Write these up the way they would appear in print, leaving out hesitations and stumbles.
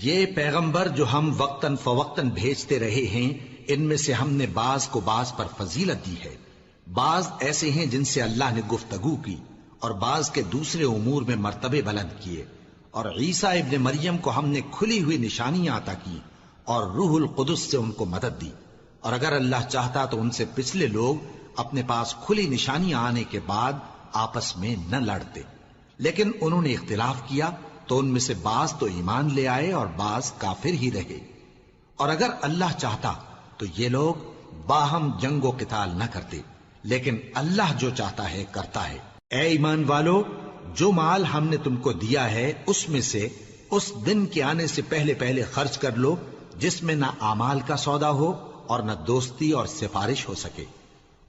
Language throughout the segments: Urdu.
یہ پیغمبر جو ہم وقتاً فوقتاً بھیجتے رہے ہیں، ان میں سے ہم نے بعض کو بعض پر فضیلت دی ہے۔ بعض ایسے ہیں جن سے اللہ نے گفتگو کی، اور بعض کے دوسرے امور میں مرتبے بلند کیے۔ اور عیسیٰ ابن مریم کو ہم نے کھلی ہوئی نشانیاں عطا کی اور روح القدس سے ان کو مدد دی۔ اور اگر اللہ چاہتا تو ان سے پچھلے لوگ اپنے پاس کھلی نشانیاں آنے کے بعد آپس میں نہ لڑتے، لیکن انہوں نے اختلاف کیا تو ان میں سے بعض تو ایمان لے آئے اور بعض کافر ہی رہے۔ اور اگر اللہ چاہتا تو یہ لوگ باہم جنگ و قتال نہ کرتے، لیکن اللہ جو چاہتا ہے کرتا ہے۔ اے ایمان والو، جو مال ہم نے تم کو دیا ہے اس میں سے اس دن کے آنے سے پہلے پہلے خرچ کر لو جس میں نہ اعمال کا سودا ہو اور نہ دوستی اور سفارش ہو سکے،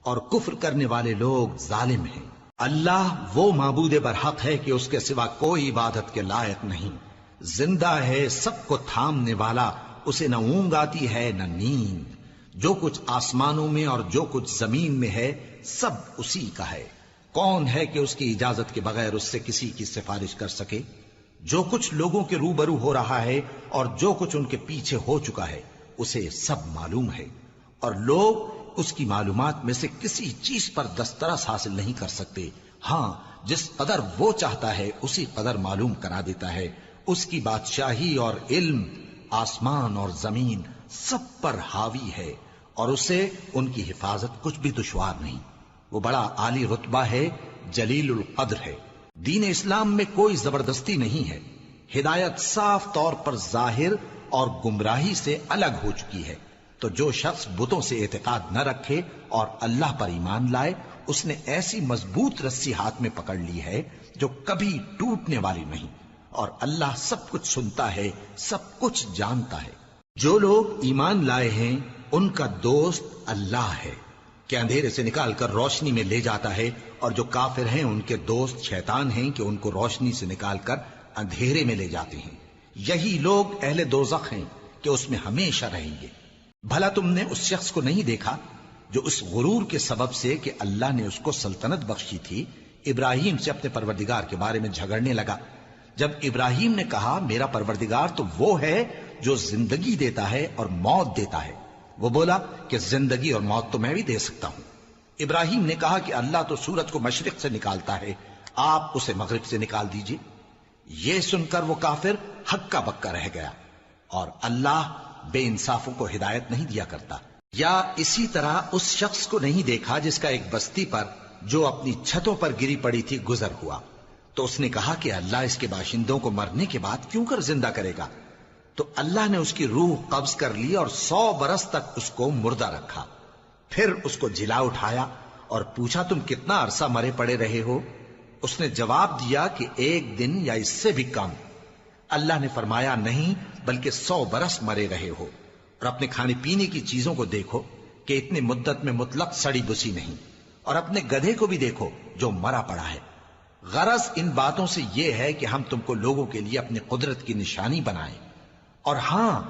اور کفر کرنے والے لوگ ظالم ہیں۔ اللہ وہ معبود برحق ہے کہ اس کے سوا کوئی عبادت کے لائق نہیں، زندہ ہے، سب کو تھامنے والا، اسے نہ اونگ آتی ہے نہ نیند۔ جو کچھ آسمانوں میں اور جو کچھ زمین میں ہے سب اسی کا ہے۔ کون ہے کہ اس کی اجازت کے بغیر اس سے کسی کی سفارش کر سکے؟ جو کچھ لوگوں کے روبرو ہو رہا ہے اور جو کچھ ان کے پیچھے ہو چکا ہے اسے سب معلوم ہے، اور لوگ اس کی معلومات میں سے کسی چیز پر دسترس حاصل نہیں کر سکتے۔ ہاں، جس قدر وہ چاہتا ہے اسی قدر معلوم کرا دیتا ہے۔ اس کی بادشاہی اور علم آسمان اور زمین سب پر حاوی ہے، اور اسے ان کی حفاظت کچھ بھی دشوار نہیں۔ وہ بڑا عالی رتبہ ہے، جلیل القدر ہے۔ دین اسلام میں کوئی زبردستی نہیں ہے، ہدایت صاف طور پر ظاہر اور گمراہی سے الگ ہو چکی ہے۔ تو جو شخص بتوں سے اعتقاد نہ رکھے اور اللہ پر ایمان لائے، اس نے ایسی مضبوط رسی ہاتھ میں پکڑ لی ہے جو کبھی ٹوٹنے والی نہیں، اور اللہ سب کچھ سنتا ہے، سب کچھ جانتا ہے۔ جو لوگ ایمان لائے ہیں ان کا دوست اللہ ہے کہ اندھیرے سے نکال کر روشنی میں لے جاتا ہے، اور جو کافر ہیں ان کے دوست شیطان ہیں کہ ان کو روشنی سے نکال کر اندھیرے میں لے جاتے ہیں۔ یہی لوگ اہل دوزخ ہیں کہ اس میں ہمیشہ رہیں گے۔ بھلا تم نے اس شخص کو نہیں دیکھا جو اس غرور کے سبب سے کہ اللہ نے اس کو سلطنت بخشی تھی، ابراہیم سے اپنے پروردگار کے بارے میں جھگڑنے لگا؟ جب ابراہیم نے کہا میرا پروردگار تو وہ ہے جو زندگی دیتا ہے اور موت دیتا ہے، وہ بولا کہ زندگی اور موت تو میں بھی دے سکتا ہوں۔ ابراہیم نے کہا کہ اللہ تو سورج کو مشرق سے نکالتا ہے، آپ اسے مغرب سے نکال دیجئے۔ یہ سن کر وہ کافر ہکا بکا رہ گیا، اور اللہ بے انصافوں کو ہدایت نہیں دیا کرتا۔ یا اسی طرح اس شخص کو نہیں دیکھا جس کا ایک بستی پر جو اپنی چھتوں پر گری پڑی تھی گزر ہوا، تو اس نے کہا کہ اللہ اس کے باشندوں کو مرنے کے بعد کیوں کر زندہ کرے گا؟ تو اللہ نے اس کی روح قبض کر لی اور 100 برس تک اس کو مردہ رکھا۔ پھر اس کو جلا اٹھایا اور پوچھا تم کتنا عرصہ مرے پڑے رہے ہو؟ اس نے جواب دیا کہ 1 دن یا اس سے بھی کم۔ اللہ نے فرمایا نہیں، بلکہ 100 برس مرے رہے ہو، اور اپنے کھانے پینے کی چیزوں کو دیکھو کہ اتنی مدت میں مطلق سڑی بسی نہیں، اور اپنے گدھے کو بھی دیکھو جو مرا پڑا ہے۔ غرض ان باتوں سے یہ ہے کہ ہم تم کو لوگوں کے لیے اپنی قدرت کی نشانی بنائیں۔ اور ہاں،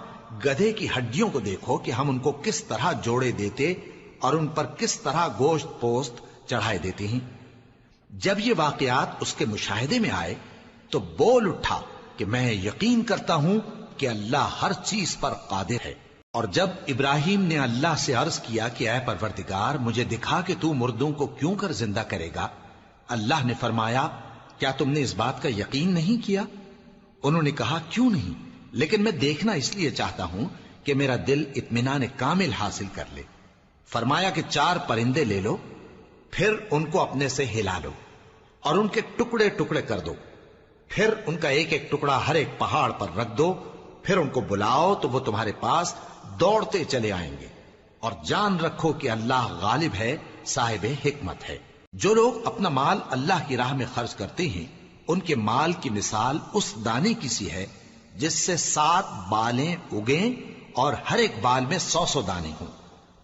گدھے کی ہڈیوں کو دیکھو کہ ہم ان کو کس طرح جوڑے دیتے اور ان پر کس طرح گوشت پوست چڑھائے دیتے ہیں۔ جب یہ واقعات اس کے مشاہدے میں آئے تو بول اٹھا کہ میں یقین کرتا ہوں کہ اللہ ہر چیز پر قادر ہے۔ اور جب ابراہیم نے اللہ سے عرض کیا کہ اے پروردگار مجھے دکھا کہ تو مردوں کو کیوں کر زندہ کرے گا، اللہ نے فرمایا کیا تم نے اس بات کا یقین نہیں کیا؟ انہوں نے کہا کیوں نہیں، لیکن میں دیکھنا اس لیے چاہتا ہوں کہ میرا دل اطمینان کامل حاصل کر لے۔ فرمایا کہ 4 پرندے لے لو، پھر ان کو اپنے سے ہلا لو اور ان کے ٹکڑے ٹکڑے کر دو، پھر ان کا ایک ایک ٹکڑا ہر ایک پہاڑ پر رکھ دو، پھر ان کو بلاؤ تو وہ تمہارے پاس دوڑتے چلے آئیں گے، اور جان رکھو کہ اللہ غالب ہے، صاحب حکمت ہے۔ جو لوگ اپنا مال اللہ کی راہ میں خرچ کرتے ہیں ان کے مال کی مثال اس دانے کی سی ہے جس سے 7 بالیں اگیں اور ہر ایک بال میں 100 دانے ہوں،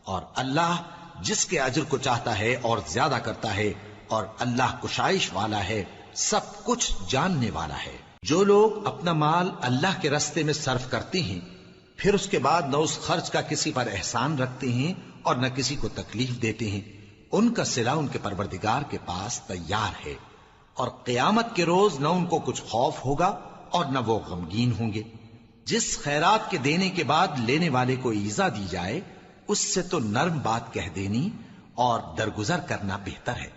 اور اللہ جس کے اجر کو چاہتا ہے اور زیادہ کرتا ہے، اور اللہ کشائش والا ہے، سب کچھ جاننے والا ہے۔ جو لوگ اپنا مال اللہ کے راستے میں صرف کرتے ہیں پھر اس کے بعد نہ اس خرچ کا کسی پر احسان رکھتے ہیں اور نہ کسی کو تکلیف دیتے ہیں، ان کا صلہ ان کے پروردگار کے پاس تیار ہے، اور قیامت کے روز نہ ان کو کچھ خوف ہوگا اور نہ وہ غمگین ہوں گے۔ جس خیرات کے دینے کے بعد لینے والے کو ایذا دی جائے اس سے تو نرم بات کہہ دینی اور درگزر کرنا بہتر ہے،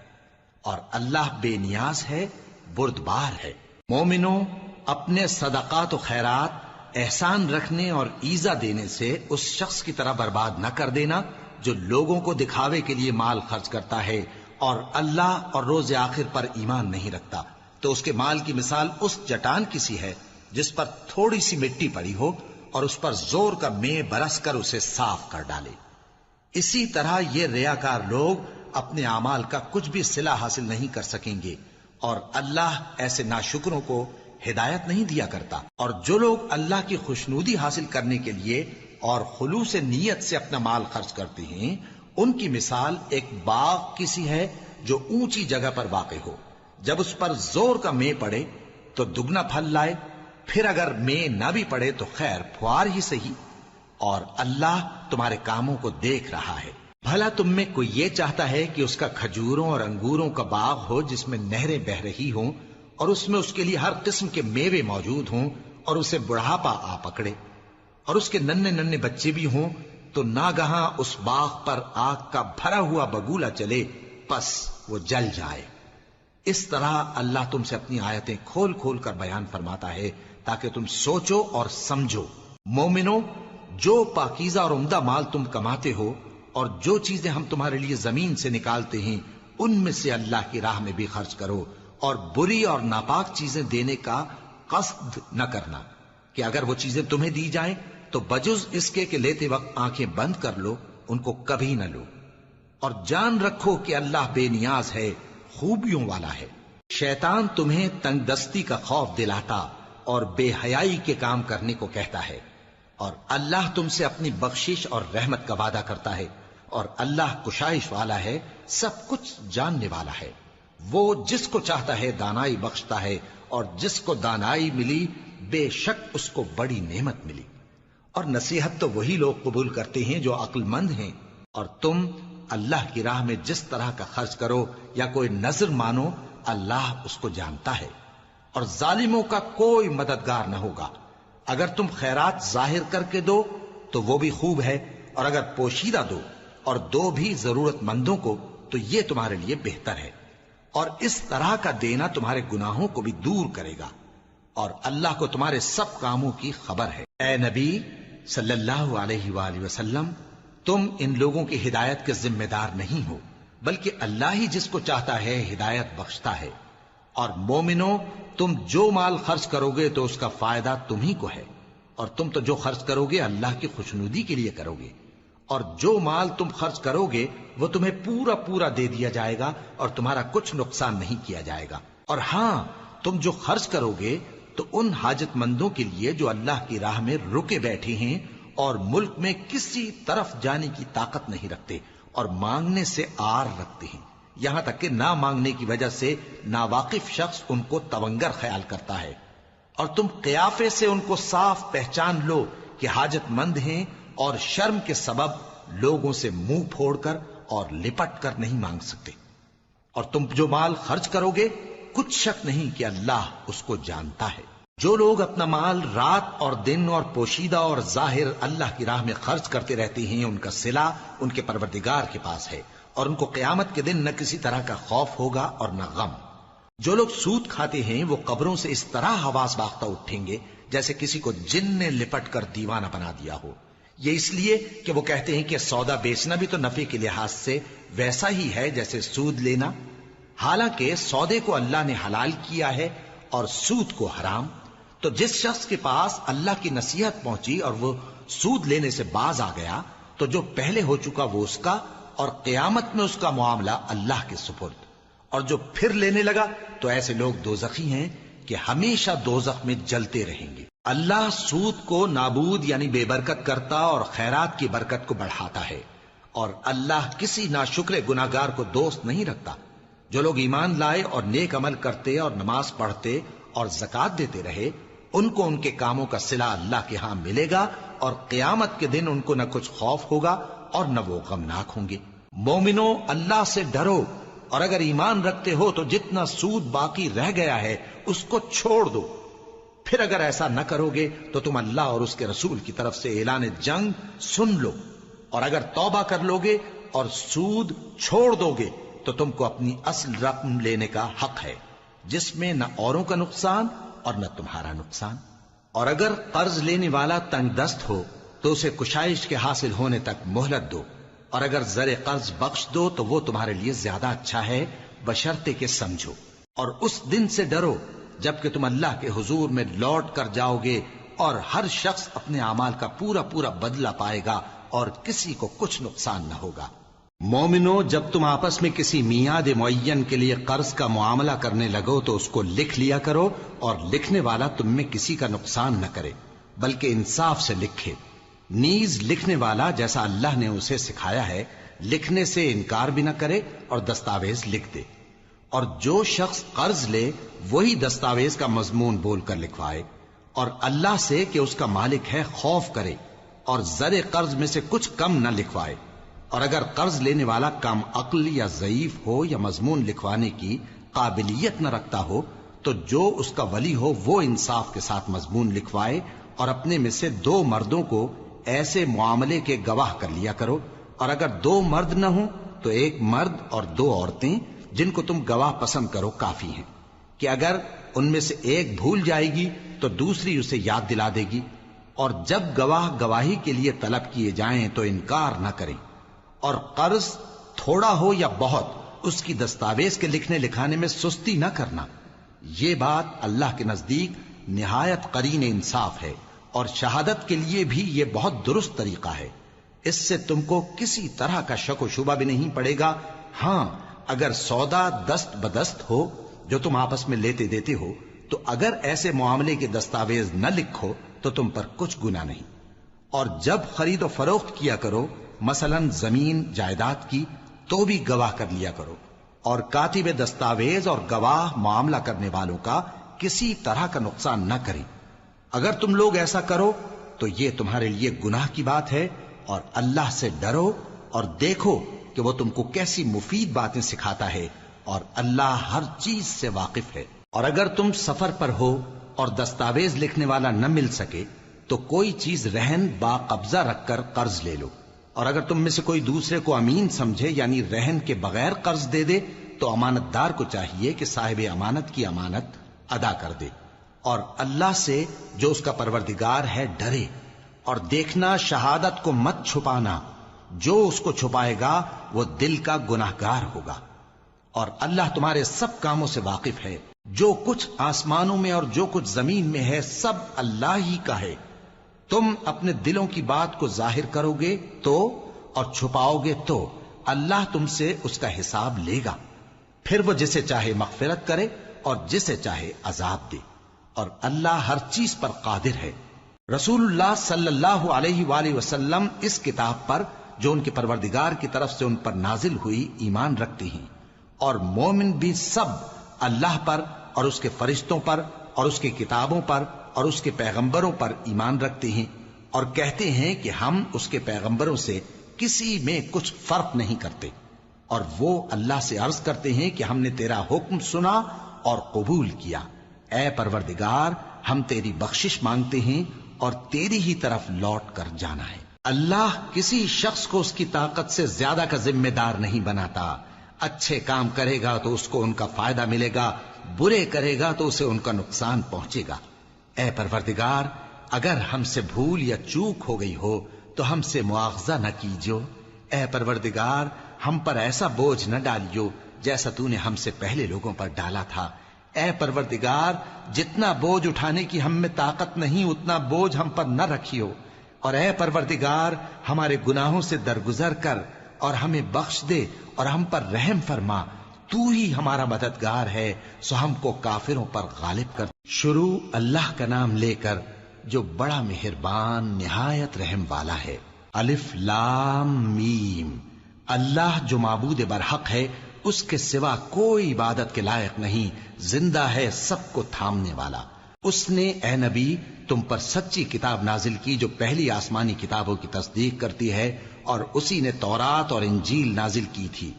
اور اللہ بے نیاز ہے، بردبار ہے۔ مومنوں، اپنے صدقات و خیرات احسان رکھنے اور ایذا دینے سے اس شخص کی طرح برباد نہ کر دینا جو لوگوں کو دکھاوے کے لیے مال خرچ کرتا ہے اور اللہ اور روز آخر پر ایمان نہیں رکھتا، تو اس کے مال کی مثال اس چٹان کی سی ہے جس پر تھوڑی سی مٹی پڑی ہو اور اس پر زور کا مے برس کر اسے صاف کر ڈالے۔ اسی طرح یہ ریاکار لوگ اپنے اعمال کا کچھ بھی صلہ حاصل نہیں کر سکیں گے، اور اللہ ایسے ناشکروں کو ہدایت نہیں دیا کرتا۔ اور جو لوگ اللہ کی خوشنودی حاصل کرنے کے لیے اور خلوص نیت سے اپنا مال خرچ کرتے ہیں، ان کی مثال ایک باغ کی سی ہے جو اونچی جگہ پر واقع ہو، جب اس پر زور کا مے پڑے تو دگنا پھل لائے، پھر اگر مے نہ بھی پڑے تو خیر پھوار ہی صحیح، اور اللہ تمہارے کاموں کو دیکھ رہا ہے۔ بھلا تم میں کوئی یہ چاہتا ہے کہ اس کا کھجوروں اور انگوروں کا باغ ہو جس میں نہریں بہ رہی ہوں اور اس میں اس کے لیے ہر قسم کے میوے موجود ہوں، اور اسے بڑھاپا آ پکڑے اور اس کے ننھے ننھے بچے بھی ہوں، تو ناگہاں اس باغ پر آگ کا بھرا ہوا بگولا چلے، پس وہ جل جائے۔ اس طرح اللہ تم سے اپنی آیتیں کھول کھول کر بیان فرماتا ہے تاکہ تم سوچو اور سمجھو۔ مومنو، جو پاکیزہ اور عمدہ مال تم کماتے ہو اور جو چیزیں ہم تمہارے لیے زمین سے نکالتے ہیں ان میں سے اللہ کی راہ میں بھی خرچ کرو، اور بری اور ناپاک چیزیں دینے کا قصد نہ کرنا کہ اگر وہ چیزیں تمہیں دی جائیں تو بجز اس کے کہ لیتے وقت آنکھیں بند کر لو، ان کو کبھی نہ لو، اور جان رکھو کہ اللہ بے نیاز ہے، خوبیوں والا ہے۔ شیطان تمہیں تنگ دستی کا خوف دلاتا اور بے حیائی کے کام کرنے کو کہتا ہے، اور اللہ تم سے اپنی بخشش اور رحمت کا وعدہ کرتا ہے، اور اللہ کشائش والا ہے، سب کچھ جاننے والا ہے۔ وہ جس کو چاہتا ہے دانائی بخشتا ہے، اور جس کو دانائی ملی بے شک اس کو بڑی نعمت ملی۔ اور نصیحت تو وہی لوگ قبول کرتے ہیں جو عقل مند ہیں، اور تم اللہ کی راہ میں جس طرح کا خرچ کرو یا کوئی نذر مانو، اللہ اس کو جانتا ہے، اور ظالموں کا کوئی مددگار نہ ہوگا۔ اگر تم خیرات ظاہر کر کے دو تو وہ بھی خوب ہے، اور اگر پوشیدہ دو اور دو بھی ضرورت مندوں کو تو یہ تمہارے لیے بہتر ہے، اور اس طرح کا دینا تمہارے گناہوں کو بھی دور کرے گا، اور اللہ کو تمہارے سب کاموں کی خبر ہے۔ اے نبی صلی اللہ علیہ وآلہ وسلم، تم ان لوگوں کی ہدایت کے ذمہ دار نہیں ہو، بلکہ اللہ ہی جس کو چاہتا ہے ہدایت بخشتا ہے۔ اور مومنو، تم جو مال خرچ کرو گے تو اس کا فائدہ تم ہی کو ہے، اور تم تو جو خرچ کرو گے اللہ کی خوشنودی کے لیے کرو گے، اور جو مال تم خرچ کرو گے وہ تمہیں پورا پورا دے دیا جائے گا اور تمہارا کچھ نقصان نہیں کیا جائے گا۔ اور ہاں، تم جو خرچ کرو گے تو ان حاجت مندوں کے لیے جو اللہ کی راہ میں رکے بیٹھے ہیں اور ملک میں کسی طرف جانے کی طاقت نہیں رکھتے اور مانگنے سے آر رکھتے ہیں، یہاں تک کہ نہ مانگنے کی وجہ سے ناواقف شخص ان کو تونگر خیال کرتا ہے، اور تم قیافے سے ان کو صاف پہچان لو کہ حاجت مند ہیں، اور شرم کے سبب لوگوں سے منہ پھوڑ کر اور لپٹ کر نہیں مانگ سکتے۔ اور تم جو مال خرچ کرو گے کچھ شک نہیں کہ اللہ اس کو جانتا ہے۔ جو لوگ اپنا مال رات اور دن اور پوشیدہ اور ظاہر اللہ کی راہ میں خرچ کرتے رہتے ہیں، ان کا صلہ ان کے پروردگار کے پاس ہے، اور ان کو قیامت کے دن نہ کسی طرح کا خوف ہوگا اور نہ غم۔ جو لوگ سود کھاتے ہیں وہ قبروں سے اس طرح حواس باختہ اٹھیں گے جیسے کسی کو جن نے لپٹ کر دیوانہ بنا دیا ہو، یہ اس لیے کہ وہ کہتے ہیں کہ سودا بیچنا بھی تو نفع کے لحاظ سے ویسا ہی ہے جیسے سود لینا، حالانکہ سودے کو اللہ نے حلال کیا ہے اور سود کو حرام۔ تو جس شخص کے پاس اللہ کی نصیحت پہنچی اور وہ سود لینے سے باز آ گیا تو جو پہلے ہو چکا وہ اس کا، اور قیامت میں اس کا معاملہ اللہ کے سپرد، اور جو پھر لینے لگا تو ایسے لوگ دوزخی ہیں کہ ہمیشہ دوزخ میں جلتے رہیں گے۔ اللہ سود کو نابود یعنی بے برکت کرتا اور خیرات کی برکت کو بڑھاتا ہے، اور اللہ کسی ناشکر گناہگار کو دوست نہیں رکھتا۔ جو لوگ ایمان لائے اور نیک عمل کرتے اور نماز پڑھتے اور زکوٰۃ دیتے رہے، ان کو ان کے کاموں کا صلہ اللہ کے ہاں ملے گا، اور قیامت کے دن ان کو نہ کچھ خوف ہوگا اور نہ وہ غمناک ہوں گے۔ مومنو، اللہ سے ڈرو، اور اگر ایمان رکھتے ہو تو جتنا سود باقی رہ گیا ہے اس کو چھوڑ دو، پھر اگر ایسا نہ کرو گے تو تم اللہ اور اس کے رسول کی طرف سے اعلان جنگ سن لو، اور اگر توبہ کر لو گے اور سود چھوڑ دو گے تو تم کو اپنی اصل رقم لینے کا حق ہے، جس میں نہ اوروں کا نقصان اور نہ تمہارا نقصان۔ اور اگر قرض لینے والا تنگ دست ہو تو اسے کشائش کے حاصل ہونے تک مہلت دو، اور اگر زر قرض بخش دو تو وہ تمہارے لیے زیادہ اچھا ہے، بشرطے کہ سمجھو۔ اور اس دن سے ڈرو جبکہ تم اللہ کے حضور میں لوٹ کر جاؤ گے، اور ہر شخص اپنے اعمال کا پورا پورا بدلہ پائے گا اور کسی کو کچھ نقصان نہ ہوگا۔ مومنو، جب تم آپس میں کسی میعاد معین کے لیے قرض کا معاملہ کرنے لگو تو اس کو لکھ لیا کرو، اور لکھنے والا تم میں کسی کا نقصان نہ کرے بلکہ انصاف سے لکھے۔ نیز لکھنے والا جیسا اللہ نے اسے سکھایا ہے لکھنے سے انکار بھی نہ کرے اور دستاویز لکھ دے، اور جو شخص قرض لے وہی دستاویز کا مضمون بول کر لکھوائے، اور اللہ سے کہ اس کا مالک ہے خوف کرے، اور زر قرض میں سے کچھ کم نہ لکھوائے۔ اور اگر قرض لینے والا کم عقل یا ضعیف ہو یا مضمون لکھوانے کی قابلیت نہ رکھتا ہو تو جو اس کا ولی ہو وہ انصاف کے ساتھ مضمون لکھوائے، اور اپنے میں سے 2 مردوں کو ایسے معاملے کے گواہ کر لیا کرو، اور اگر 2 مرد نہ ہوں تو 1 مرد اور 2 عورتیں جن کو تم گواہ پسند کرو کافی ہیں، کہ اگر ان میں سے ایک بھول جائے گی تو دوسری اسے یاد دلا دے گی۔ اور جب گواہ گواہی کے لیے طلب کیے جائیں تو انکار نہ کریں، اور قرض تھوڑا ہو یا بہت اس کی دستاویز کے لکھنے لکھانے میں سستی نہ کرنا۔ یہ بات اللہ کے نزدیک نہایت قرین انصاف ہے، اور شہادت کے لیے بھی یہ بہت درست طریقہ ہے۔ اس سے تم کو کسی طرح کا شک و شبہ بھی نہیں پڑے گا۔ ہاں، اگر سودا دست بدست ہو جو تم آپس میں لیتے دیتے ہو تو اگر ایسے معاملے کے دستاویز نہ لکھو تو تم پر کچھ گناہ نہیں۔ اور جب خرید و فروخت کیا کرو، مثلا زمین جائیداد کی، تو بھی گواہ کر لیا کرو، اور کاتب دستاویز اور گواہ معاملہ کرنے والوں کا کسی طرح کا نقصان نہ کریں۔ اگر تم لوگ ایسا کرو تو یہ تمہارے لیے گناہ کی بات ہے، اور اللہ سے ڈرو اور دیکھو کہ وہ تم کو کیسی مفید باتیں سکھاتا ہے، اور اللہ ہر چیز سے واقف ہے۔ اور اگر تم سفر پر ہو اور دستاویز لکھنے والا نہ مل سکے تو کوئی چیز رہن با قبضہ رکھ کر قرض لے لو، اور اگر تم میں سے کوئی دوسرے کو امین سمجھے یعنی رہن کے بغیر قرض دے دے تو امانت دار کو چاہیے کہ صاحب امانت کی امانت ادا کر دے، اور اللہ سے جو اس کا پروردگار ہے ڈرے، اور دیکھنا شہادت کو مت چھپانا، جو اس کو چھپائے گا وہ دل کا گناہگار ہوگا۔ اور اللہ تمہارے سب کاموں سے واقف ہے، جو کچھ آسمانوں میں اور جو کچھ زمین میں ہے سب اللہ ہی کا ہے۔ تم اپنے دلوں کی بات کو ظاہر کرو گے تو اور چھپاؤ گے تو اللہ تم سے اس کا حساب لے گا، پھر وہ جسے چاہے مغفرت کرے اور جسے چاہے عذاب دے، اور اللہ ہر چیز پر قادر ہے۔ رسول اللہ صلی اللہ علیہ وآلہ وسلم اس کتاب پر جو ان کے پروردگار کی طرف سے ان پر نازل ہوئی ایمان رکھتے ہیں، اور مومن بھی سب اللہ پر اور اس کے فرشتوں پر اور اس کی کتابوں پر اور اس کے پیغمبروں پر ایمان رکھتے ہیں، اور کہتے ہیں کہ ہم اس کے پیغمبروں سے کسی میں کچھ فرق نہیں کرتے، اور وہ اللہ سے عرض کرتے ہیں کہ ہم نے تیرا حکم سنا اور قبول کیا۔ اے پروردگار، ہم تیری بخشش مانگتے ہیں اور تیری ہی طرف لوٹ کر جانا ہے۔ اللہ کسی شخص کو اس کی طاقت سے زیادہ کا ذمہ دار نہیں بناتا۔ اچھے کام کرے گا تو اس کو ان کا فائدہ ملے گا، برے کرے گا تو اسے ان کا نقصان پہنچے گا۔ اے پروردگار، اگر ہم سے بھول یا چوک ہو گئی ہو تو ہم سے مواخذہ نہ کیجو۔ اے پروردگار، ہم پر ایسا بوجھ نہ ڈالیو جیسا تو نے ہم سے پہلے لوگوں پر ڈالا تھا۔ اے پروردگار، جتنا بوجھ اٹھانے کی ہم میں طاقت نہیں اتنا بوجھ ہم پر نہ رکھیو، اور اے پروردگار ہمارے گناہوں سے درگزر کر اور ہمیں بخش دے اور ہم پر رحم فرما، تو ہی ہمارا مددگار ہے، سو ہم کو کافروں پر غالب کر۔ شروع اللہ کا نام لے کر جو بڑا مہربان نہایت رحم والا ہے۔ الف لام میم۔ اللہ جو معبود برحق ہے، اس کے سوا کوئی عبادت کے لائق نہیں، زندہ ہے سب کو تھامنے والا۔ اس نے اے نبی تم پر سچی کتاب نازل کی جو پہلی آسمانی کتابوں کی تصدیق کرتی ہے، اور اسی نے تورات اور انجیل نازل کی تھی۔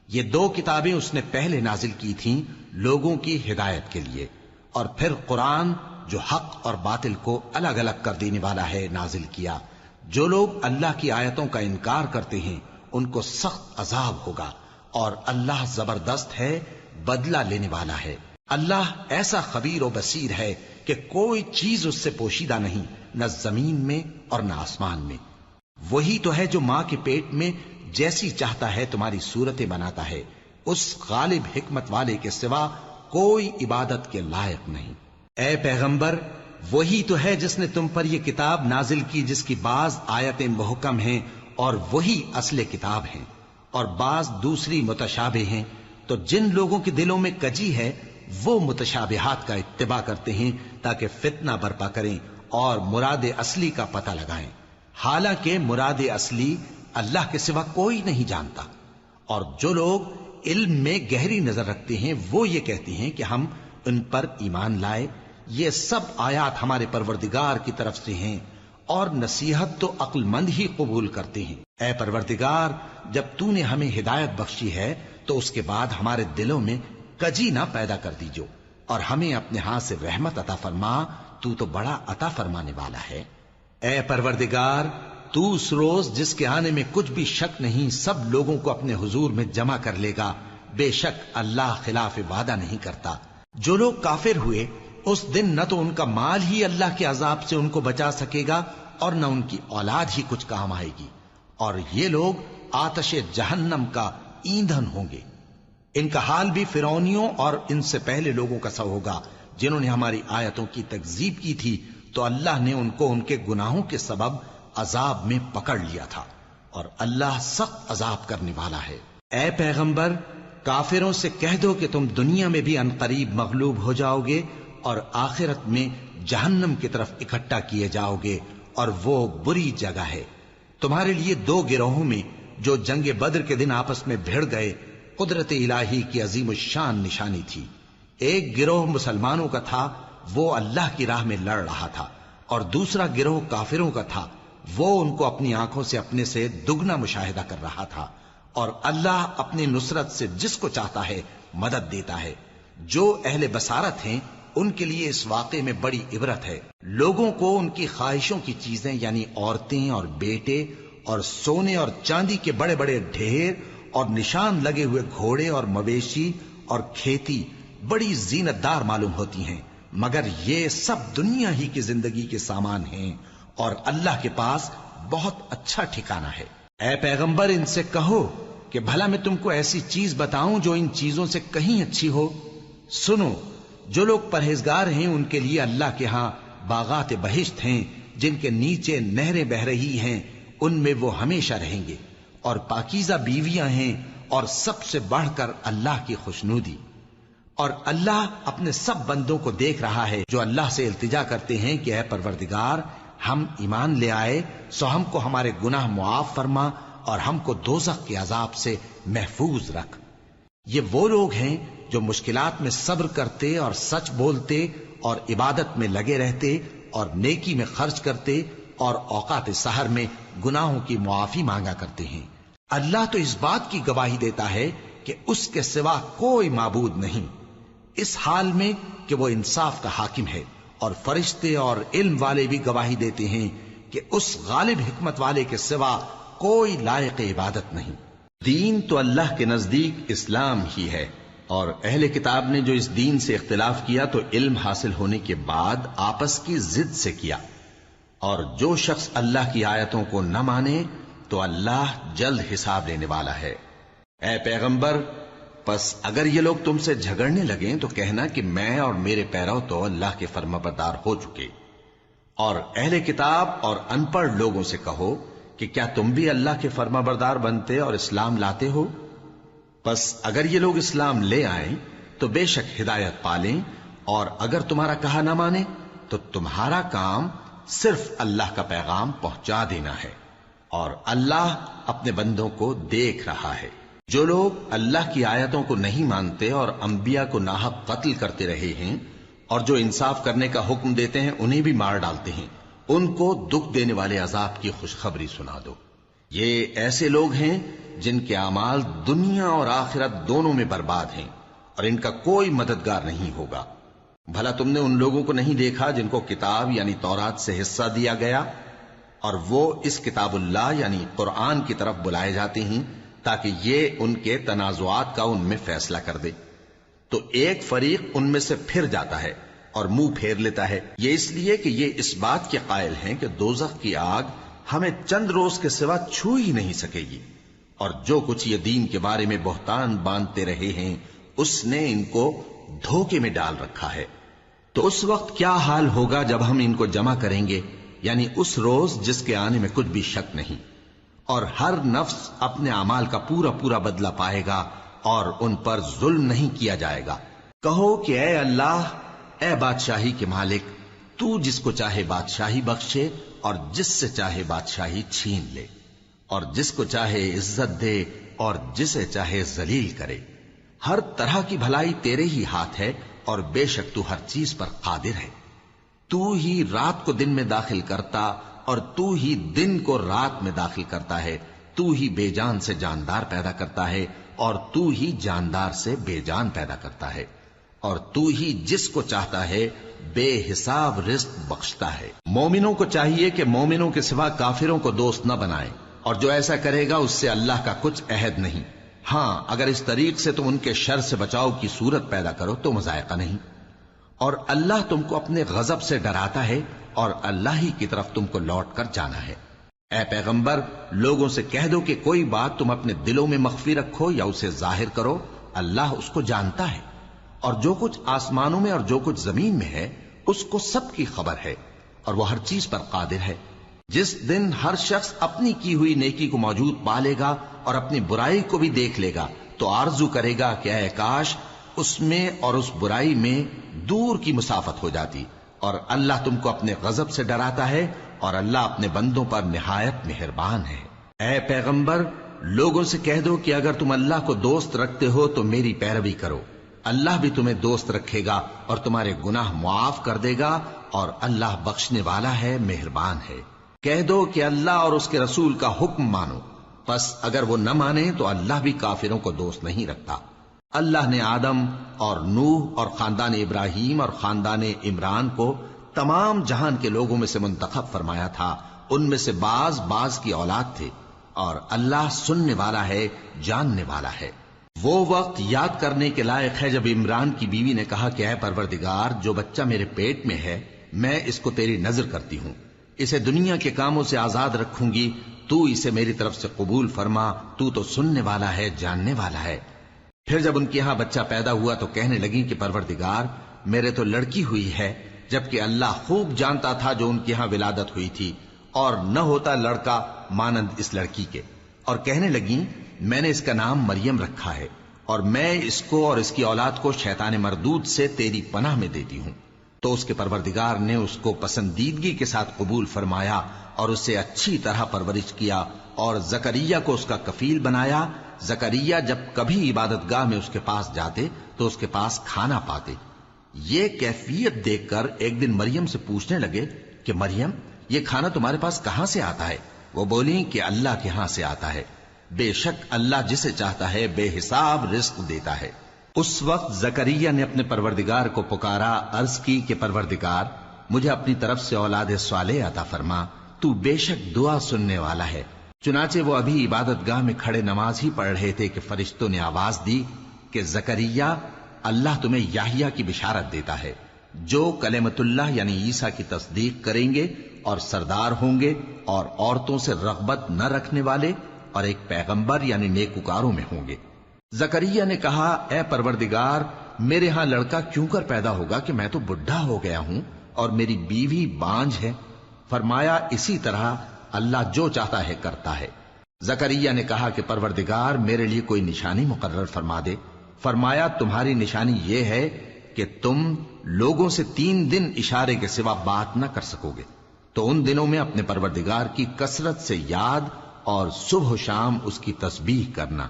یہ 2 کتابیں اس نے پہلے نازل کی تھیں لوگوں کی ہدایت کے لیے، اور پھر قرآن جو حق اور باطل کو الگ الگ کر دینے والا ہے نازل کیا۔ جو لوگ اللہ کی آیتوں کا انکار کرتے ہیں ان کو سخت عذاب ہوگا، اور اللہ زبردست ہے، بدلہ لینے والا ہے۔ اللہ ایسا خبیر و بصیر ہے کہ کوئی چیز اس سے پوشیدہ نہیں، نہ زمین میں اور نہ آسمان میں۔ وہی تو ہے جو ماں کے پیٹ میں جیسی چاہتا ہے تمہاری صورتیں بناتا ہے، اس غالب حکمت والے کے سوا کوئی عبادت کے لائق نہیں۔ اے پیغمبر، وہی تو ہے جس نے تم پر یہ کتاب نازل کی جس کی بعض آیتیں محکم ہیں اور وہی اصل کتاب ہیں، اور بعض دوسری متشابہ ہیں۔ تو جن لوگوں کے دلوں میں کجی ہے وہ متشابہات کا اتباع کرتے ہیں تاکہ فتنہ برپا کریں اور مراد اصلی کا پتہ لگائیں، حالانکہ مراد اصلی اللہ کے سوا کوئی نہیں جانتا۔ اور جو لوگ علم میں گہری نظر رکھتے ہیں وہ یہ کہتے ہیں کہ ہم ان پر ایمان لائے، یہ سب آیات ہمارے پروردگار کی طرف سے ہیں، اور نصیحت تو عقل مند ہی قبول کرتے ہیں۔ اے پروردگار، جب تو نے ہمیں ہدایت بخشی ہے تو اس کے بعد ہمارے دلوں میں کجی نہ پیدا کر دیجو، اور ہمیں اپنے ہاتھ سے رحمت عطا فرما، تو بڑا عطا فرمانے والا ہے۔ اے پروردگار، تو اس روز جس کے آنے میں کچھ بھی شک نہیں سب لوگوں کو اپنے حضور میں جمع کر لے گا، بے شک اللہ خلاف وعدہ نہیں کرتا۔ جو لوگ کافر ہوئے اس دن نہ تو ان کا مال ہی اللہ کے عذاب سے ان کو بچا سکے گا اور نہ ان کی اولاد ہی کچھ کام آئے گی، اور یہ لوگ آتش جہنم کا ایندھن ہوں گے۔ ان کا حال بھی فرعونیوں اور ان سے پہلے لوگوں کا سا ہوگا جنہوں نے ہماری آیتوں کی تکذیب کی تھی، تو اللہ نے ان کو ان کے گناہوں کے سبب عذاب میں پکڑ لیا تھا، اور اللہ سخت عذاب کرنے والا ہے۔ اے پیغمبر، کافروں سے کہہ دو کہ تم دنیا میں بھی عنقریب مغلوب ہو جاؤ گے اور آخرت میں جہنم کی طرف اکٹھا کیے جاؤ گے، اور وہ بری جگہ ہے۔ تمہارے لیے دو گروہوں میں جو جنگ بدر کے دن آپس میں بھڑ گئے قدرت الہی کی عظیم الشان نشانی تھی۔ ایک گروہ مسلمانوں کا تھا، وہ اللہ کی راہ میں لڑ رہا تھا، اور دوسرا گروہ کافروں کا تھا، وہ ان کو اپنی آنکھوں سے اپنے سے دگنا مشاہدہ کر رہا تھا۔ اور اللہ اپنی نصرت سے جس کو چاہتا ہے مدد دیتا ہے۔ جو اہل بصارت ہیں ان کے لیے اس واقعے میں بڑی عبرت ہے۔ لوگوں کو ان کی خواہشوں کی چیزیں یعنی عورتیں اور بیٹے اور سونے اور چاندی کے بڑے بڑے ڈھیر اور نشان لگے ہوئے گھوڑے اور مویشی اور کھیتی بڑی زینت دار معلوم ہوتی ہیں، مگر یہ سب دنیا ہی کی زندگی کے سامان ہیں، اور اللہ کے پاس بہت اچھا ٹھکانہ ہے۔ اے پیغمبر، ان سے کہو کہ بھلا میں تم کو ایسی چیز بتاؤں جو ان چیزوں سے کہیں اچھی ہو؟ سنو، جو لوگ پرہیزگار ہیں ان کے لیے اللہ کے ہاں باغات بہشت ہیں جن کے نیچے نہریں بہ رہی ہیں، ان میں وہ ہمیشہ رہیں گے، اور پاکیزہ بیویاں ہیں، اور سب سے بڑھ کر اللہ کی خوشنودی۔ اور اللہ اپنے سب بندوں کو دیکھ رہا ہے جو اللہ سے التجا کرتے ہیں کہ اے پروردگار، ہم ایمان لے آئے سو ہم کو ہمارے گناہ معاف فرما اور ہم کو دوزخ کے عذاب سے محفوظ رکھ۔ یہ وہ لوگ ہیں جو مشکلات میں صبر کرتے اور سچ بولتے اور عبادت میں لگے رہتے اور نیکی میں خرچ کرتے اور اوقات سحر میں گناہوں کی معافی مانگا کرتے ہیں۔ اللہ تو اس بات کی گواہی دیتا ہے کہ اس کے سوا کوئی معبود نہیں، اس حال میں کہ وہ انصاف کا حاکم ہے، اور فرشتے اور علم والے بھی گواہی دیتے ہیں کہ اس غالب حکمت والے کے سوا کوئی لائق عبادت نہیں۔ دین تو اللہ کے نزدیک اسلام ہی ہے، اور اہل کتاب نے جو اس دین سے اختلاف کیا تو علم حاصل ہونے کے بعد آپس کی ضد سے کیا، اور جو شخص اللہ کی آیتوں کو نہ مانے تو اللہ جلد حساب لینے والا ہے۔ اے پیغمبر، پس اگر یہ لوگ تم سے جھگڑنے لگیں تو کہنا کہ میں اور میرے پیرو تو اللہ کے فرمانبردار ہو چکے، اور اہل کتاب اور ان پڑھ لوگوں سے کہو کہ کیا تم بھی اللہ کے فرمانبردار بنتے اور اسلام لاتے ہو؟ پس اگر یہ لوگ اسلام لے آئیں تو بے شک ہدایت پالیں، اور اگر تمہارا کہا نہ مانے تو تمہارا کام صرف اللہ کا پیغام پہنچا دینا ہے، اور اللہ اپنے بندوں کو دیکھ رہا ہے۔ جو لوگ اللہ کی آیتوں کو نہیں مانتے اور انبیاء کو ناحق قتل کرتے رہے ہیں، اور جو انصاف کرنے کا حکم دیتے ہیں انہیں بھی مار ڈالتے ہیں، ان کو دکھ دینے والے عذاب کی خوشخبری سنا دو۔ یہ ایسے لوگ ہیں جن کے اعمال دنیا اور آخرت دونوں میں برباد ہیں، اور ان کا کوئی مددگار نہیں ہوگا۔ بھلا تم نے ان لوگوں کو نہیں دیکھا جن کو کتاب یعنی تورات سے حصہ دیا گیا اور وہ اس کتاب اللہ یعنی قرآن کی طرف بلائے جاتے ہیں تاکہ یہ ان کے تنازعات کا ان میں فیصلہ کر دے؟ تو ایک فریق ان میں سے پھر جاتا ہے اور منہ پھیر لیتا ہے، یہ اس لیے کہ یہ اس بات کے قائل ہیں کہ دوزخ کی آگ ہمیں چند روز کے سوا چھو ہی نہیں سکے گی، اور جو کچھ یہ دین کے بارے میں بہتان باندھتے رہے ہیں اس نے ان کو دھوکے میں ڈال رکھا ہے۔ تو اس وقت کیا حال ہوگا جب ہم ان کو جمع کریں گے، یعنی اس روز جس کے آنے میں کچھ بھی شک نہیں، اور ہر نفس اپنے اعمال کا پورا پورا بدلہ پائے گا اور ان پر ظلم نہیں کیا جائے گا۔ کہو کہ اے اللہ، اے بادشاہی کے مالک، تو جس کو چاہے بادشاہی بخشے اور جس سے چاہے بادشاہی چھین لے، اور جس کو چاہے عزت دے اور جسے چاہے ذلیل کرے۔ ہر طرح کی بھلائی تیرے ہی ہاتھ ہے اور بے شک تو ہر چیز پر قادر ہے۔ تو ہی رات کو دن میں داخل کرتا اور تو ہی دن کو رات میں داخل کرتا ہے، تو ہی بے جان سے جاندار پیدا کرتا ہے اور تو ہی جاندار سے بے جان پیدا کرتا ہے، اور تو ہی جس کو چاہتا ہے بے حساب رزق بخشتا ہے۔ مومنوں کو چاہیے کہ مومنوں کے سوا کافروں کو دوست نہ بنائیں، اور جو ایسا کرے گا اس سے اللہ کا کچھ عہد نہیں۔ ہاں، اگر اس طریق سے تم ان کے شر سے بچاؤ کی صورت پیدا کرو تو مذائقہ نہیں۔ اور اللہ تم کو اپنے غضب سے ڈراتا ہے اور اللہ ہی کی طرف تم کو لوٹ کر جانا ہے۔ اے پیغمبر، لوگوں سے کہہ دو کہ کوئی بات تم اپنے دلوں میں مخفی رکھو یا اسے ظاہر کرو، اللہ اس کو جانتا ہے، اور جو کچھ آسمانوں میں اور جو کچھ زمین میں ہے اس کو سب کی خبر ہے، اور وہ ہر چیز پر قادر ہے۔ جس دن ہر شخص اپنی کی ہوئی نیکی کو موجود پا لے گا اور اپنی برائی کو بھی دیکھ لے گا تو آرزو کرے گا کہ اے کاش اس میں اور اس برائی میں دور کی مسافت ہو جاتی، اور اللہ تم کو اپنے غضب سے ڈراتا ہے اور اللہ اپنے بندوں پر نہایت مہربان ہے۔ اے پیغمبر، لوگوں سے کہہ دو کہ اگر تم اللہ کو دوست رکھتے ہو تو میری پیروی کرو، اللہ بھی تمہیں دوست رکھے گا اور تمہارے گناہ معاف کر دے گا، اور اللہ بخشنے والا ہے، مہربان ہے۔ کہہ دو کہ اللہ اور اس کے رسول کا حکم مانو، پس اگر وہ نہ مانے تو اللہ بھی کافروں کو دوست نہیں رکھتا۔ اللہ نے آدم اور نوح اور خاندان ابراہیم اور خاندان عمران کو تمام جہان کے لوگوں میں سے منتخب فرمایا تھا، ان میں سے بعض بعض کی اولاد تھے، اور اللہ سننے والا ہے، جاننے والا ہے۔ وہ وقت یاد کرنے کے لائق ہے جب عمران کی بیوی نے کہا کہ اے پروردگار، جو بچہ میرے پیٹ میں ہے میں اس کو تیری نذر کرتی ہوں، اسے دنیا کے کاموں سے آزاد رکھوں گی، تو اسے میری طرف سے قبول فرما، تو سننے والا ہے، جاننے والا ہے۔ پھر جب ان کے ہاں بچہ پیدا ہوا تو کہنے لگی کہ پروردگار، میرے تو لڑکی ہوئی ہے، جبکہ اللہ خوب جانتا تھا جو ان کے ہاں ولادت ہوئی تھی، اور نہ ہوتا لڑکا مانند اس لڑکی کے۔ اور کہنے لگی میں نے اس کا نام مریم رکھا ہے، اور میں اس کو اور اس کی اولاد کو شیطان مردود سے تیری پناہ میں دیتی ہوں۔ تو اس کے پروردگار نے اس کو پسندیدگی کے ساتھ قبول فرمایا اور اسے اچھی طرح پرورش کیا، اور زکریا کو اس کا کفیل بنایا۔ زکریا جب کبھی عبادت گاہ میں اس کے پاس جاتے تو اس کے پاس کھانا پاتے۔ یہ کیفیت دیکھ کر ایک دن مریم سے پوچھنے لگے کہ مریم، یہ کھانا تمہارے پاس کہاں سے آتا ہے؟ وہ بولی کہ اللہ کے ہاں سے آتا ہے، بے شک اللہ جسے چاہتا ہے بے حساب رزق دیتا ہے۔ اس وقت زکریا نے اپنے پروردگار کو پکارا، عرض کی کہ پروردگار، مجھے اپنی طرف سے اولاد صالح عطا فرما، تو بے شک دعا سننے والا ہے۔ چنانچہ وہ ابھی عبادت گاہ میں کھڑے نماز ہی پڑھ رہے تھے کہ فرشتوں نے آواز دی کہ زکریا، اللہ تمہیں یحییٰ کی بشارت دیتا ہے، جو کلمۃ اللہ یعنی عیسیٰ کی تصدیق کریں گے اور سردار ہوں گے اور عورتوں سے رغبت نہ رکھنے والے اور ایک پیغمبر یعنی نیکوکاروں میں ہوں گے۔ زکریا نے کہا، اے پروردگار، میرے ہاں لڑکا کیوں کر پیدا ہوگا کہ میں تو بڈھا ہو گیا ہوں اور میری بیوی بانجھ ہے؟ فرمایا، اسی طرح اللہ جو چاہتا ہے کرتا ہے۔ زکریا نے کہا کہ پروردگار، میرے لیے کوئی نشانی مقرر فرما دے۔ فرمایا، تمہاری نشانی یہ ہے کہ تم لوگوں سے 3 دن اشارے کے سوا بات نہ کر سکو گے، تو ان دنوں میں اپنے پروردگار کی کثرت سے یاد اور صبح و شام اس کی تسبیح کرنا۔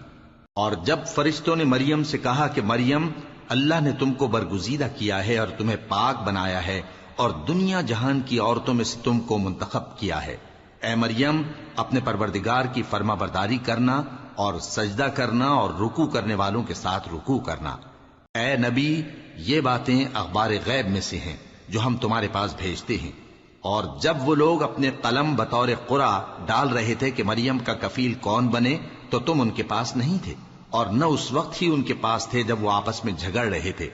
اور جب فرشتوں نے مریم سے کہا کہ مریم، اللہ نے تم کو برگزیدہ کیا ہے اور تمہیں پاک بنایا ہے اور دنیا جہان کی عورتوں میں سے تم کو منتخب کیا ہے، اے مریم، اپنے پروردگار کی فرما برداری کرنا اور سجدہ کرنا اور رکوع کرنے والوں کے ساتھ رکوع کرنا۔ اے نبی، یہ باتیں اخبار غیب میں سے ہیں جو ہم تمہارے پاس بھیجتے ہیں۔ اور جب وہ لوگ اپنے قلم بطور قرعہ ڈال رہے تھے کہ مریم کا کفیل کون بنے تو تم ان کے پاس نہیں تھے، اور نہ اس وقت ہی ان کے پاس تھے جب وہ آپس میں جھگڑ رہے تھے۔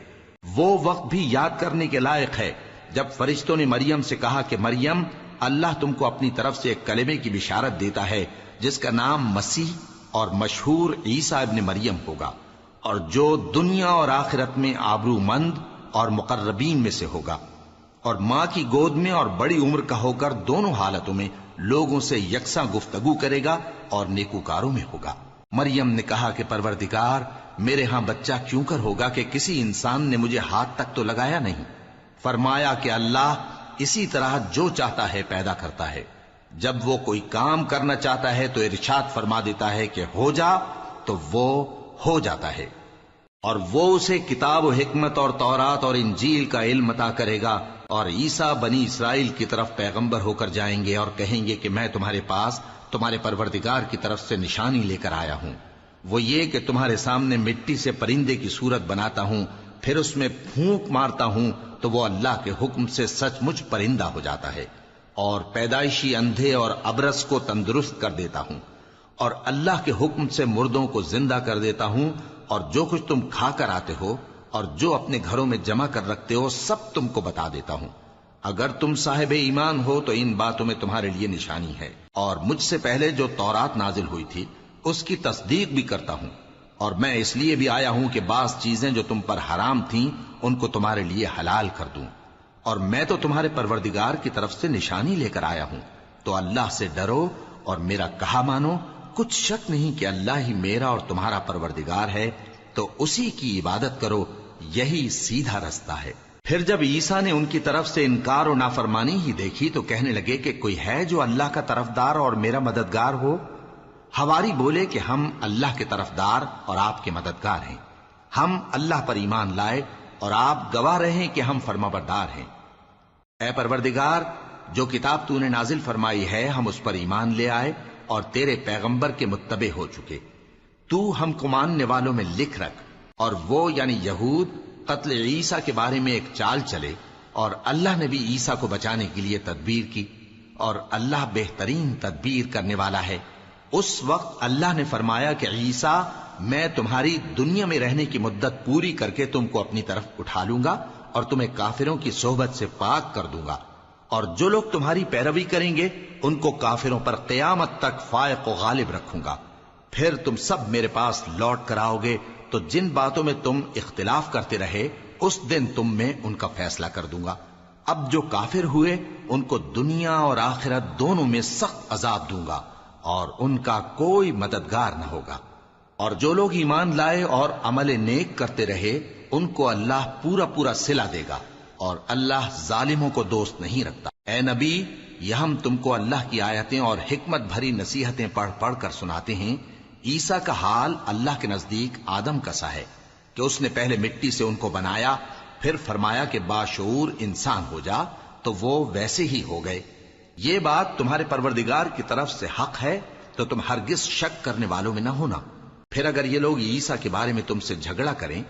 وہ وقت بھی یاد کرنے کے لائق ہے جب فرشتوں نے مریم سے کہا کہ مریم، اللہ تم کو اپنی طرف سے ایک کلمے کی بشارت دیتا ہے جس کا نام مسیح اور مشہور عیسیٰ ابن مریم ہوگا، اور جو دنیا اور آخرت میں آبرو مند اور مقربین میں سے ہوگا، اور ماں کی گود میں اور بڑی عمر کا ہو کر دونوں حالتوں میں لوگوں سے یکساں گفتگو کرے گا اور نیکوکاروں میں ہوگا۔ مریم نے کہا کہ پروردگار، میرے ہاں بچہ کیوں کر ہوگا کہ کسی انسان نے مجھے ہاتھ تک تو لگایا نہیں۔ فرمایا کہ اللہ اسی طرح جو چاہتا ہے پیدا کرتا ہے، جب وہ کوئی کام کرنا چاہتا ہے تو ارشاد فرما دیتا ہے کہ ہو جا تو وہ ہو جاتا ہے۔ اور وہ اسے کتاب و حکمت اور تورات اور انجیل کا علم عطا کرے گا، اور عیسیٰ بنی اسرائیل کی طرف پیغمبر ہو کر جائیں گے اور کہیں گے کہ میں تمہارے پاس تمہارے پروردگار کی طرف سے نشانی لے کر آیا ہوں، وہ یہ کہ تمہارے سامنے مٹی سے پرندے کی صورت بناتا ہوں، پھر اس میں پھونک مارتا ہوں تو وہ اللہ کے حکم سے سچ مچ پرندہ ہو جاتا ہے، اور پیدائشی اندھے اور ابرص کو تندرست کر دیتا ہوں، اور اللہ کے حکم سے مردوں کو زندہ کر دیتا ہوں، اور جو کچھ تم کھا کر آتے ہو اور جو اپنے گھروں میں جمع کر رکھتے ہو سب تم کو بتا دیتا ہوں۔ اگر تم صاحب ایمان ہو تو ان باتوں میں تمہارے لیے نشانی ہے، اور مجھ سے پہلے جو تورات نازل ہوئی تھی اس کی تصدیق بھی کرتا ہوں، اور میں اس لیے بھی آیا ہوں کہ بعض چیزیں جو تم پر حرام تھیں ان کو تمہارے لیے حلال کر دوں، اور میں تو تمہارے پروردگار کی طرف سے نشانی لے کر آیا ہوں، تو اللہ سے ڈرو اور میرا کہا مانو۔ کچھ شک نہیں کہ اللہ ہی میرا اور تمہارا پروردگار ہے، تو اسی کی عبادت کرو، یہی سیدھا رستہ ہے۔ پھر جب عیسیٰ نے ان کی طرف سے انکار و نافرمانی ہی دیکھی تو کہنے لگے کہ کوئی ہے جو اللہ کا طرفدار اور میرا مددگار ہو؟ حواری بولے کہ ہم اللہ کے طرفدار اور آپ کے مددگار ہیں، ہم اللہ پر ایمان لائے اور آپ گواہ رہیں کہ ہم فرمانبردار ہیں۔ اے پروردگار، جو کتاب تو نے نازل فرمائی ہے ہم اس پر ایمان لے آئے اور تیرے پیغمبر کے متبع ہو چکے، تو ہم کو ماننے والوں میں لکھ رکھ۔ اور وہ یعنی یہود قتل عیسیٰ کے بارے میں ایک چال چلے، اور اللہ نے بھی عیسیٰ کو بچانے کے لیے تدبیر کی، اور اللہ بہترین تدبیر کرنے والا ہے۔ اس وقت اللہ نے فرمایا کہ عیسیٰ، میں تمہاری دنیا میں رہنے کی مدت پوری کر کے تم کو اپنی طرف اٹھا لوں گا اور تمہیں کافروں کی صحبت سے پاک کر دوں گا، اور جو لوگ تمہاری پیروی کریں گے ان کو کافروں پر قیامت تک فائق و غالب رکھوں گا۔ پھر تم سب میرے پاس لوٹ کر آؤ گے تو جن باتوں میں تم اختلاف کرتے رہے اس دن تم میں ان کا فیصلہ کر دوں گا۔ اب جو کافر ہوئے ان کو دنیا اور آخرت دونوں میں سخت عذاب دوں گا، اور ان کا کوئی مددگار نہ ہوگا۔ اور جو لوگ ایمان لائے اور عمل نیک کرتے رہے ان کو اللہ پورا پورا صلہ دے گا، اور اللہ ظالموں کو دوست نہیں رکھتا۔ اے نبی، یہ ہم تم کو اللہ کی آیتیں اور حکمت بھری نصیحتیں پڑھ پڑھ کر سناتے ہیں۔ عیسیٰ کا حال اللہ کے نزدیک آدم کا سا ہے کہ اس نے پہلے مٹی سے ان کو بنایا، پھر فرمایا کہ باشعور انسان ہو جا، تو وہ ویسے ہی ہو گئے۔ یہ بات تمہارے پروردگار کی طرف سے حق ہے، تو تم ہرگز شک کرنے والوں میں نہ ہونا۔ پھر اگر یہ لوگ عیسیٰ کے بارے میں تم سے جھگڑا کریں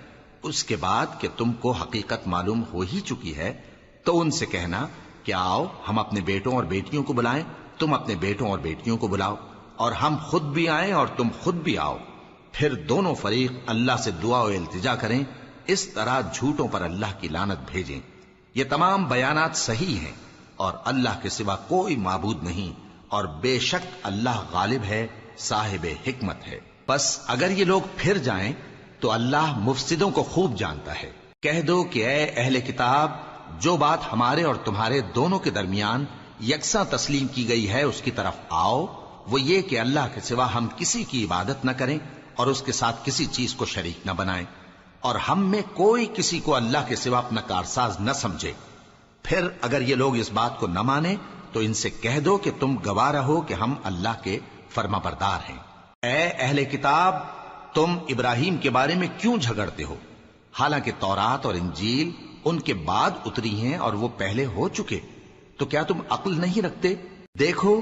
اس کے بعد کہ تم کو حقیقت معلوم ہو ہی چکی ہے، تو ان سے کہنا کہ آؤ ہم اپنے بیٹوں اور بیٹیوں کو بلائیں، تم اپنے بیٹوں اور بیٹیوں کو بلاؤ، اور ہم خود بھی آئیں اور تم خود بھی آؤ، پھر دونوں فریق اللہ سے دعا و التجا کریں، اس طرح جھوٹوں پر اللہ کی لعنت بھیجیں۔ یہ تمام بیانات صحیح ہیں، اور اللہ کے سوا کوئی معبود نہیں، اور بے شک اللہ غالب ہے، صاحب حکمت ہے۔ بس اگر یہ لوگ پھر جائیں تو اللہ مفسدوں کو خوب جانتا ہے۔ کہہ دو کہ اے اہل کتاب، جو بات ہمارے اور تمہارے دونوں کے درمیان یکساں تسلیم کی گئی ہے اس کی طرف آؤ، وہ یہ کہ اللہ کے سوا ہم کسی کی عبادت نہ کریں اور اس کے ساتھ کسی چیز کو شریک نہ بنائیں، اور ہم میں کوئی کسی کو اللہ کے سوا اپنا کارساز نہ سمجھے۔ پھر اگر یہ لوگ اس بات کو نہ مانیں تو ان سے کہہ دو کہ تم گواہ رہو کہ ہم اللہ کے فرما بردار ہیں۔ اے اہل کتاب، تم ابراہیم کے بارے میں کیوں جھگڑتے ہو؟ حالانکہ تورات اور انجیل ان کے بعد اتری ہیں اور وہ پہلے ہو چکے، تو کیا تم عقل نہیں رکھتے؟ دیکھو،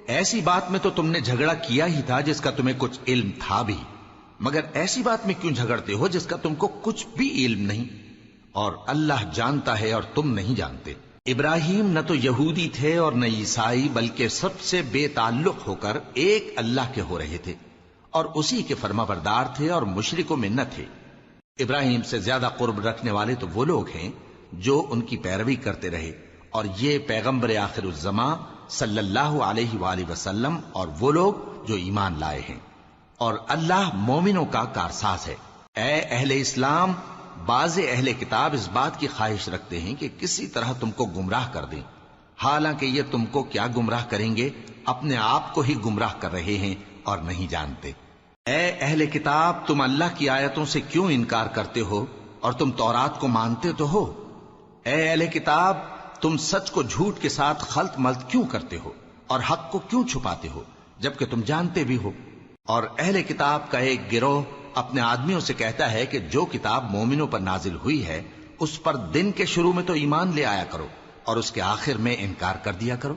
ایسی بات میں تو تم نے جھگڑا کیا ہی تھا جس کا تمہیں کچھ علم تھا بھی، مگر ایسی بات میں کیوں جھگڑتے ہو جس کا تم کو کچھ بھی علم نہیں؟ اور اللہ جانتا ہے اور تم نہیں جانتے۔ ابراہیم نہ تو یہودی تھے اور نہ عیسائی، بلکہ سب سے بے تعلق ہو کر ایک اللہ کے ہو رہے تھے اور اسی کے فرما بردار تھے اور مشرکوں میں نہ تھے۔ ابراہیم سے زیادہ قرب رکھنے والے تو وہ لوگ ہیں جو ان کی پیروی کرتے رہے، اور یہ پیغمبر آخر الزماں صلی اللہ علیہ وآلہ وسلم اور وہ لوگ جو ایمان لائے ہیں، اور اللہ مومنوں کا کارساز ہے۔ اے اہل اسلام، بعض اہل کتاب اس بات کی خواہش رکھتے ہیں کہ کسی طرح تم کو گمراہ کر دیں، حالانکہ یہ تم کو کیا گمراہ کریں گے، اپنے آپ کو ہی گمراہ کر رہے ہیں اور نہیں جانتے۔ اے اہل کتاب، تم اللہ کی آیتوں سے کیوں انکار کرتے ہو اور تم تورات کو مانتے تو ہو؟ اے اہل کتاب، تم سچ کو جھوٹ کے ساتھ خلط ملط کیوں کرتے ہو اور حق کو کیوں چھپاتے ہو جبکہ تم جانتے بھی ہو؟ اور اہل کتاب کا ایک گروہ اپنے آدمیوں سے کہتا ہے کہ جو کتاب مومنوں پر نازل ہوئی ہے اس پر دن کے شروع میں تو ایمان لے آیا کرو اور اس کے آخر میں انکار کر دیا کرو،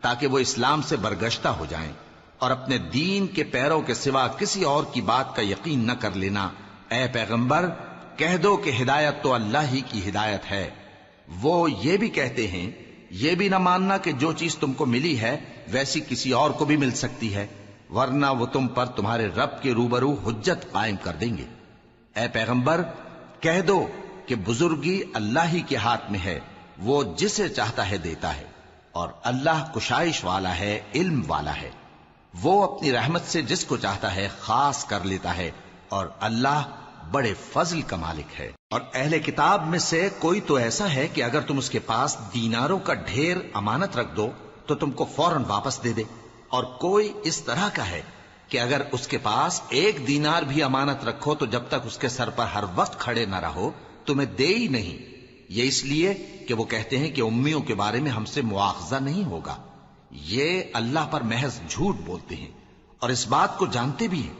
تاکہ وہ اسلام سے برگشتہ ہو جائیں، اور اپنے دین کے پیروں کے سوا کسی اور کی بات کا یقین نہ کر لینا۔ اے پیغمبر، کہہ دو کہ ہدایت تو اللہ ہی کی ہدایت ہے۔ وہ یہ بھی کہتے ہیں، یہ بھی نہ ماننا کہ جو چیز تم کو ملی ہے ویسی کسی اور کو بھی مل سکتی ہے، ورنہ وہ تم پر تمہارے رب کے روبرو حجت قائم کر دیں گے۔ اے پیغمبر، کہہ دو کہ بزرگی اللہ ہی کے ہاتھ میں ہے، وہ جسے چاہتا ہے دیتا ہے، اور اللہ کشائش والا ہے، علم والا ہے۔ وہ اپنی رحمت سے جس کو چاہتا ہے خاص کر لیتا ہے، اور اللہ بڑے فضل کا مالک ہے۔ اور اہل کتاب میں سے کوئی تو ایسا ہے کہ اگر تم اس کے پاس دیناروں کا ڈھیر امانت رکھ دو تو تم کو فوراً واپس دے دے، اور کوئی اس طرح کا ہے کہ اگر اس کے پاس 1 دینار بھی امانت رکھو تو جب تک اس کے سر پر ہر وقت کھڑے نہ رہو تمہیں دے ہی نہیں۔ یہ اس لیے کہ وہ کہتے ہیں کہ امیوں کے بارے میں ہم سے مواخذہ نہیں ہوگا۔ یہ اللہ پر محض جھوٹ بولتے ہیں اور اس بات کو جانتے بھی ہیں۔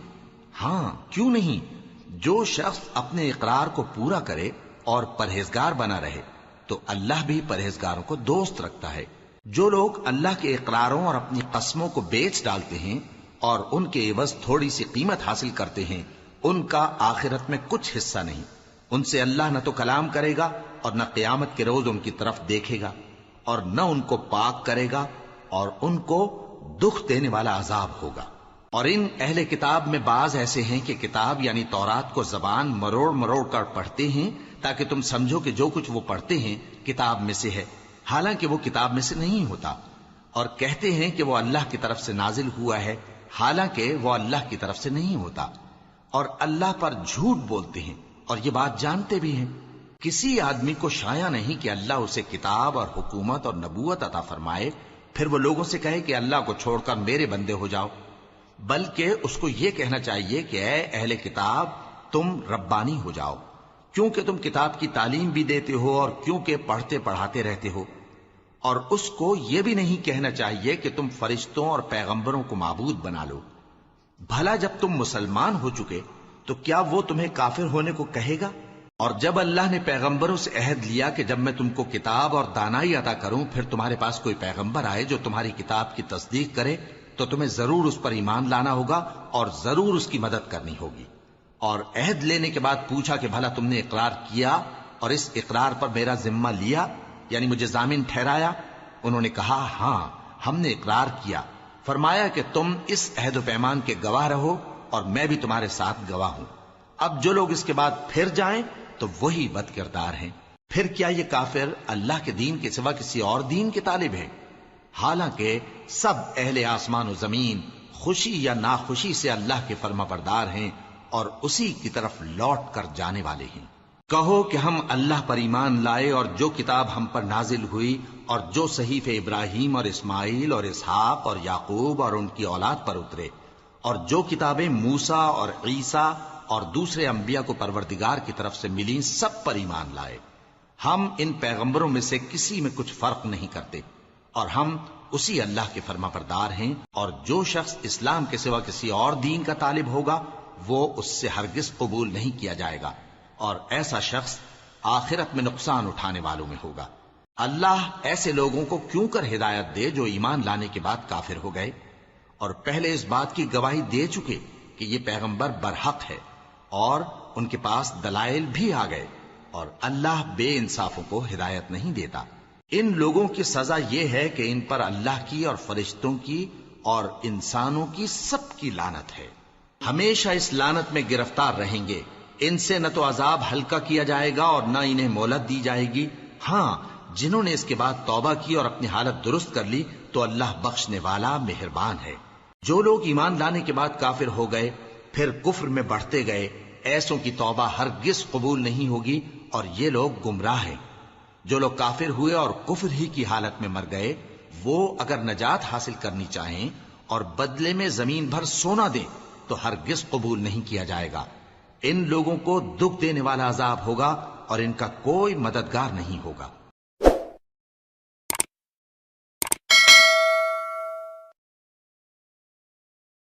ہاں، کیوں نہیں، جو شخص اپنے اقرار کو پورا کرے اور پرہیزگار بنا رہے تو اللہ بھی پرہیزگاروں کو دوست رکھتا ہے۔ جو لوگ اللہ کے اقراروں اور اپنی قسموں کو بیچ ڈالتے ہیں اور ان کے عوض تھوڑی سی قیمت حاصل کرتے ہیں، ان کا آخرت میں کچھ حصہ نہیں۔ ان سے اللہ نہ تو کلام کرے گا اور نہ قیامت کے روز ان کی طرف دیکھے گا، اور نہ ان کو پاک کرے گا، اور ان کو دکھ دینے والا عذاب ہوگا۔ اور ان اہل کتاب میں بعض ایسے ہیں کہ کتاب یعنی تورات کو زبان مروڑ مروڑ کر پڑھتے ہیں تاکہ تم سمجھو کہ جو کچھ وہ پڑھتے ہیں کتاب میں سے ہے، حالانکہ وہ کتاب میں سے نہیں ہوتا، اور کہتے ہیں کہ وہ اللہ کی طرف سے نازل ہوا ہے، حالانکہ وہ اللہ کی طرف سے نہیں ہوتا، اور اللہ پر جھوٹ بولتے ہیں اور یہ بات جانتے بھی ہیں۔ کسی آدمی کو شایع نہیں کہ اللہ اسے کتاب اور حکومت اور نبوت عطا فرمائے پھر وہ لوگوں سے کہے کہ اللہ کو چھوڑ کر میرے بندے ہو جاؤ، بلکہ اس کو یہ کہنا چاہیے کہ اے اہل کتاب، تم ربانی ہو جاؤ، کیونکہ تم کتاب کی تعلیم بھی دیتے ہو اور کیونکہ پڑھتے پڑھاتے رہتے ہو۔ اور اس کو یہ بھی نہیں کہنا چاہیے کہ تم فرشتوں اور پیغمبروں کو معبود بنا لو۔ بھلا جب تم مسلمان ہو چکے تو کیا وہ تمہیں کافر ہونے کو کہے گا؟ اور جب اللہ نے پیغمبروں سے عہد لیا کہ جب میں تم کو کتاب اور دانائی عطا کروں پھر تمہارے پاس کوئی پیغمبر آئے جو تمہاری کتاب کی تصدیق کرے تو تمہیں ضرور اس پر ایمان لانا ہوگا اور ضرور اس کی مدد کرنی ہوگی۔ اور عہد لینے کے بعد پوچھا کہ بھلا تم نے اقرار کیا اور اس اقرار پر میرا ذمہ لیا، یعنی مجھے ضامن ٹھہرایا؟ انہوں نے کہا ہاں، ہم نے اقرار کیا۔ فرمایا کہ تم اس عہد و پیمان کے گواہ رہو اور میں بھی تمہارے ساتھ گواہ ہوں۔ اب جو لوگ اس کے بعد پھر جائیں تو وہی بد کردار ہیں۔ پھر کیا یہ کافر اللہ کے دین کے سوا کسی اور دین کے طالب ہیں؟ حالانکہ سب اہل آسمان و زمین خوشی یا ناخوشی سے اللہ کے فرما بردار ہیں اور اسی کی طرف لوٹ کر جانے والے ہیں۔ کہو کہ ہم اللہ پر ایمان لائے اور جو کتاب ہم پر نازل ہوئی اور جو صحیفے ابراہیم اور اسماعیل اور اسحاق اور یعقوب اور ان کی اولاد پر اترے، اور جو کتابیں موسیٰ اور عیسیٰ اور دوسرے انبیاء کو پروردگار کی طرف سے ملیں، سب پر ایمان لائے۔ ہم ان پیغمبروں میں سے کسی میں کچھ فرق نہیں کرتے، اور ہم اسی اللہ کے فرما بردار ہیں۔ اور جو شخص اسلام کے سوا کسی اور دین کا طالب ہوگا وہ اس سے ہرگز قبول نہیں کیا جائے گا، اور ایسا شخص آخرت میں نقصان اٹھانے والوں میں ہوگا۔ اللہ ایسے لوگوں کو کیوں کر ہدایت دے جو ایمان لانے کے بعد کافر ہو گئے اور پہلے اس بات کی گواہی دے چکے کہ یہ پیغمبر برحق ہے اور ان کے پاس دلائل بھی آ گئے، اور اللہ بے انصافوں کو ہدایت نہیں دیتا۔ ان لوگوں کی سزا یہ ہے کہ ان پر اللہ کی اور فرشتوں کی اور انسانوں کی سب کی لعنت ہے، ہمیشہ اس لعنت میں گرفتار رہیں گے۔ ان سے نہ تو عذاب ہلکا کیا جائے گا اور نہ انہیں مہلت دی جائے گی۔ ہاں، جنہوں نے اس کے بعد توبہ کی اور اپنی حالت درست کر لی تو اللہ بخشنے والا مہربان ہے۔ جو لوگ ایمان لانے کے بعد کافر ہو گئے پھر کفر میں بڑھتے گئے، ایسوں کی توبہ ہرگز قبول نہیں ہوگی اور یہ لوگ گمراہ ہیں۔ جو لوگ کافر ہوئے اور کفر ہی کی حالت میں مر گئے، وہ اگر نجات حاصل کرنی چاہیں اور بدلے میں زمین بھر سونا دیں تو ہرگز قبول نہیں کیا جائے گا۔ ان لوگوں کو دکھ دینے والا عذاب ہوگا اور ان کا کوئی مددگار نہیں ہوگا۔